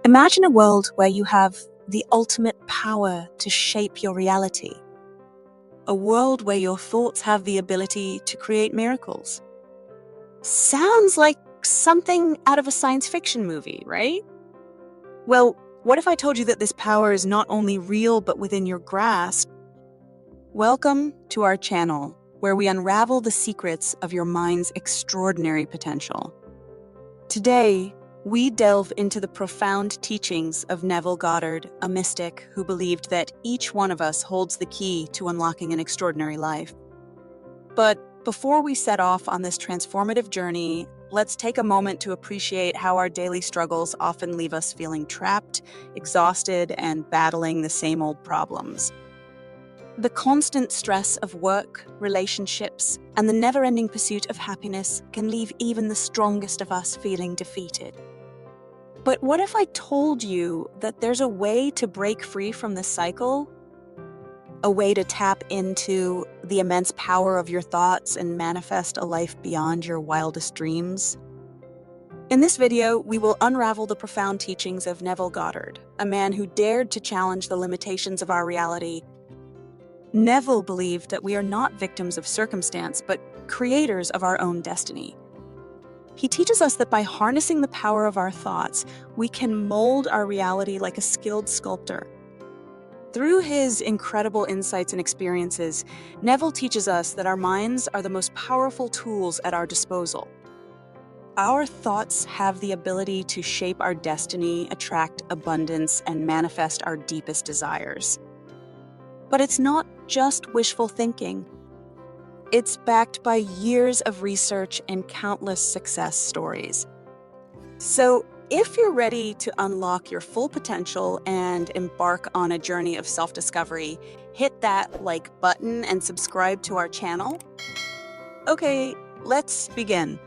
Imagine a world where you have the ultimate power to shape your reality. A world where your thoughts have the ability to create miracles. Sounds like something out of a science fiction movie, right? Well, what if I told you that this power is not only real but within your grasp? Welcome to our channel, where we unravel the secrets of your mind's extraordinary potential. Today, we delve into the profound teachings of Neville Goddard, a mystic who believed that each one of us holds the key to unlocking an extraordinary life. But before we set off on this transformative journey, let's take a moment to appreciate how our daily struggles often leave us feeling trapped, exhausted, and battling the same old problems. The constant stress of work, relationships, and the never-ending pursuit of happiness can leave even the strongest of us feeling defeated. But what if I told you that there's a way to break free from this cycle? A way to tap into the immense power of your thoughts and manifest a life beyond your wildest dreams? In this video, we will unravel the profound teachings of Neville Goddard, a man who dared to challenge the limitations of our reality. Neville believed that we are not victims of circumstance, but creators of our own destiny. He teaches us that by harnessing the power of our thoughts, we can mold our reality like a skilled sculptor. Through his incredible insights and experiences, Neville teaches us that our minds are the most powerful tools at our disposal. Our thoughts have the ability to shape our destiny, attract abundance, and manifest our deepest desires. But it's not just wishful thinking. It's backed by years of research and countless success stories. So, if you're ready to unlock your full potential and embark on a journey of self-discovery, hit that like button and subscribe to our channel. Okay, let's begin.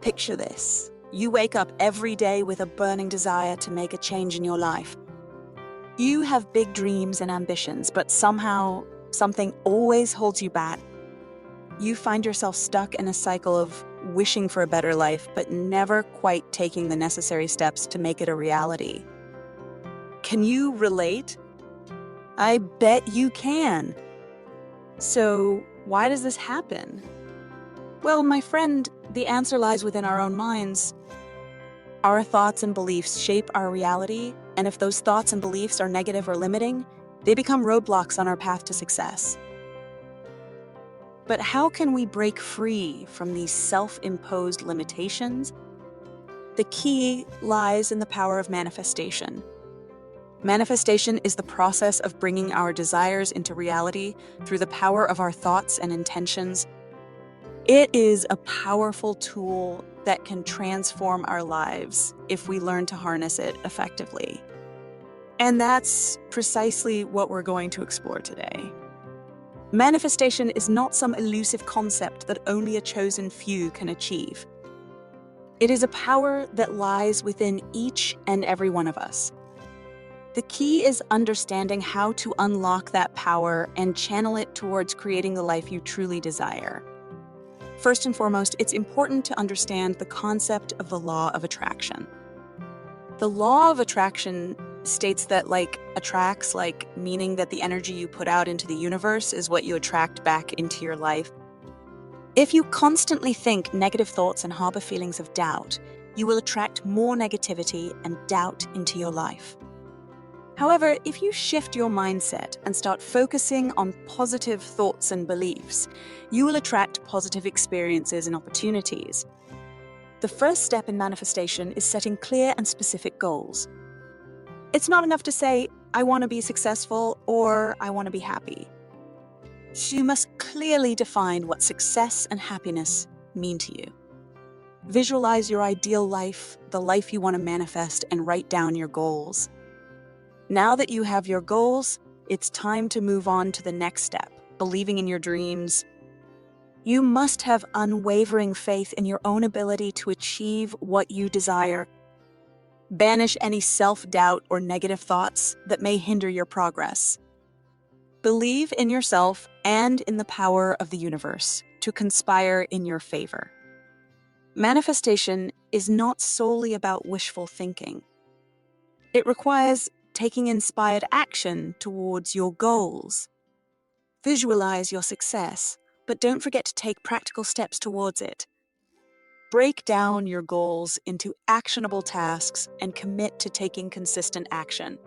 Picture this. You wake up every day with a burning desire to make a change in your life. You have big dreams and ambitions, but somehow something always holds you back. You find yourself stuck in a cycle of wishing for a better life, but never quite taking the necessary steps to make it a reality. Can you relate? I bet you can. So, why does this happen? Well, my friend, the answer lies within our own minds. Our thoughts and beliefs shape our reality, and if those thoughts and beliefs are negative or limiting, they become roadblocks on our path to success. But how can we break free from these self-imposed limitations? The key lies in the power of manifestation. Manifestation is the process of bringing our desires into reality through the power of our thoughts and intentions. It is a powerful tool that can transform our lives if we learn to harness it effectively. And that's precisely what we're going to explore today. Manifestation is not some elusive concept that only a chosen few can achieve. It is a power that lies within each and every one of us. The key is understanding how to unlock that power and channel it towards creating the life you truly desire. First and foremost, it's important to understand the concept of the law of attraction. The law of attraction states that attracts, meaning that the energy you put out into the universe is what you attract back into your life. If you constantly think negative thoughts and harbor feelings of doubt, you will attract more negativity and doubt into your life. However, if you shift your mindset and start focusing on positive thoughts and beliefs, you will attract positive experiences and opportunities. The first step in manifestation is setting clear and specific goals. It's not enough to say, I want to be successful or I want to be happy. You must clearly define what success and happiness mean to you. Visualize your ideal life, the life you want to manifest, and write down your goals. Now that you have your goals, it's time to move on to the next step, believing in your dreams. You must have unwavering faith in your own ability to achieve what you desire. Banish any self-doubt or negative thoughts that may hinder your progress. Believe in yourself and in the power of the universe to conspire in your favor. Manifestation is not solely about wishful thinking. It requires taking inspired action towards your goals. Visualize your success, but don't forget to take practical steps towards it. Break down your goals into actionable tasks and commit to taking consistent action.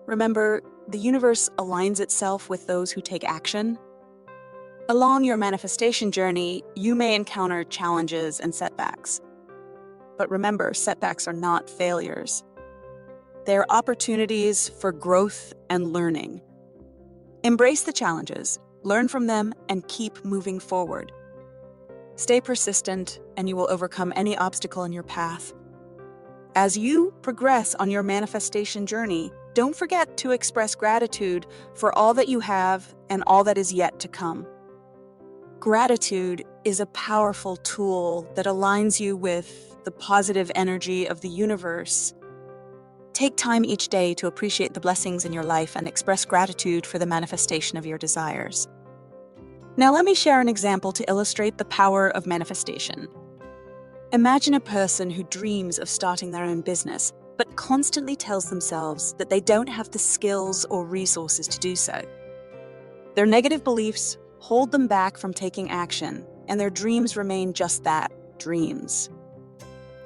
Remember, the universe aligns itself with those who take action. Along your manifestation journey, you may encounter challenges and setbacks. But remember, setbacks are not failures. They're opportunities for growth and learning. Embrace the challenges, learn from them, and keep moving forward. Stay persistent, and you will overcome any obstacle in your path. As you progress on your manifestation journey, don't forget to express gratitude for all that you have and all that is yet to come. Gratitude is a powerful tool that aligns you with the positive energy of the universe. Take time each day to appreciate the blessings in your life and express gratitude for the manifestation of your desires. Now let me share an example to illustrate the power of manifestation. Imagine a person who dreams of starting their own business, but constantly tells themselves that they don't have the skills or resources to do so. Their negative beliefs hold them back from taking action, and their dreams remain just that, dreams.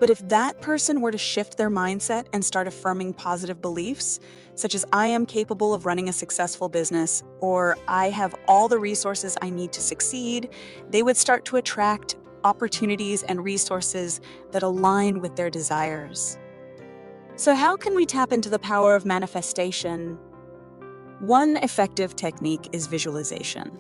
But if that person were to shift their mindset and start affirming positive beliefs, such as I am capable of running a successful business, or I have all the resources I need to succeed, they would start to attract opportunities and resources that align with their desires. So how can we tap into the power of manifestation? One effective technique is visualization.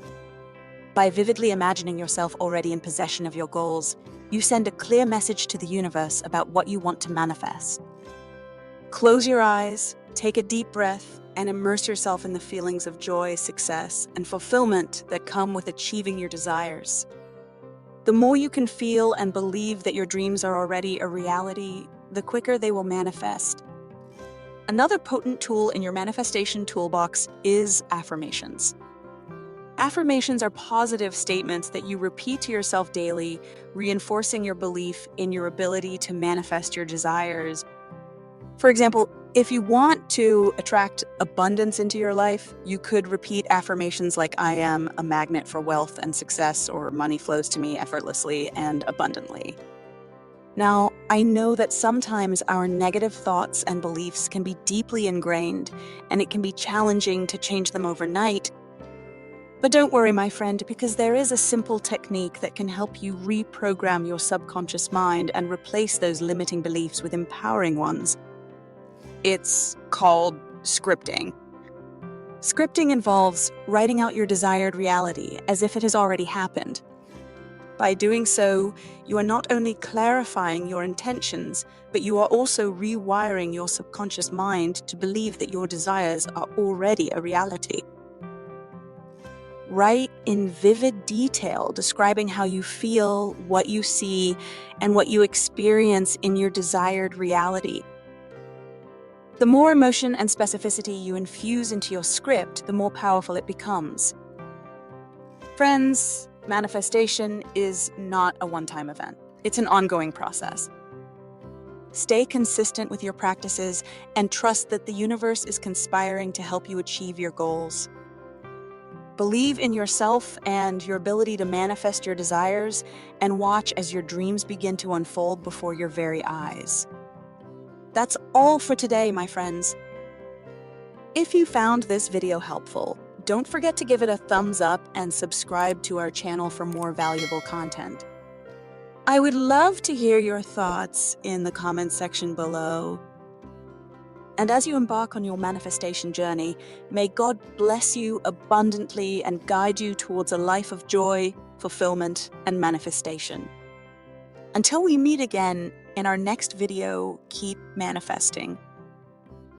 By vividly imagining yourself already in possession of your goals, you send a clear message to the universe about what you want to manifest. Close your eyes, take a deep breath, and immerse yourself in the feelings of joy, success, and fulfillment that come with achieving your desires. The more you can feel and believe that your dreams are already a reality, the quicker they will manifest. Another potent tool in your manifestation toolbox is affirmations. Affirmations are positive statements that you repeat to yourself daily, reinforcing your belief in your ability to manifest your desires. For example, if you want to attract abundance into your life, you could repeat affirmations like, I am a magnet for wealth and success, or money flows to me effortlessly and abundantly. Now, I know that sometimes our negative thoughts and beliefs can be deeply ingrained, and it can be challenging to change them overnight. But don't worry, my friend, because there is a simple technique that can help you reprogram your subconscious mind and replace those limiting beliefs with empowering ones. It's called scripting. Scripting involves writing out your desired reality as if it has already happened. By doing so, you are not only clarifying your intentions, but you are also rewiring your subconscious mind to believe that your desires are already a reality. Write in vivid detail, describing how you feel, what you see, and what you experience in your desired reality. The more emotion and specificity you infuse into your script, the more powerful it becomes. Friends, manifestation is not a one-time event. It's an ongoing process. Stay consistent with your practices and trust that the universe is conspiring to help you achieve your goals. Believe in yourself and your ability to manifest your desires, and watch as your dreams begin to unfold before your very eyes. That's all for today, my friends. If you found this video helpful, don't forget to give it a thumbs up and subscribe to our channel for more valuable content. I would love to hear your thoughts in the comments section below. And as you embark on your manifestation journey, may God bless you abundantly and guide you towards a life of joy, fulfillment, and manifestation. Until we meet again in our next video, keep manifesting.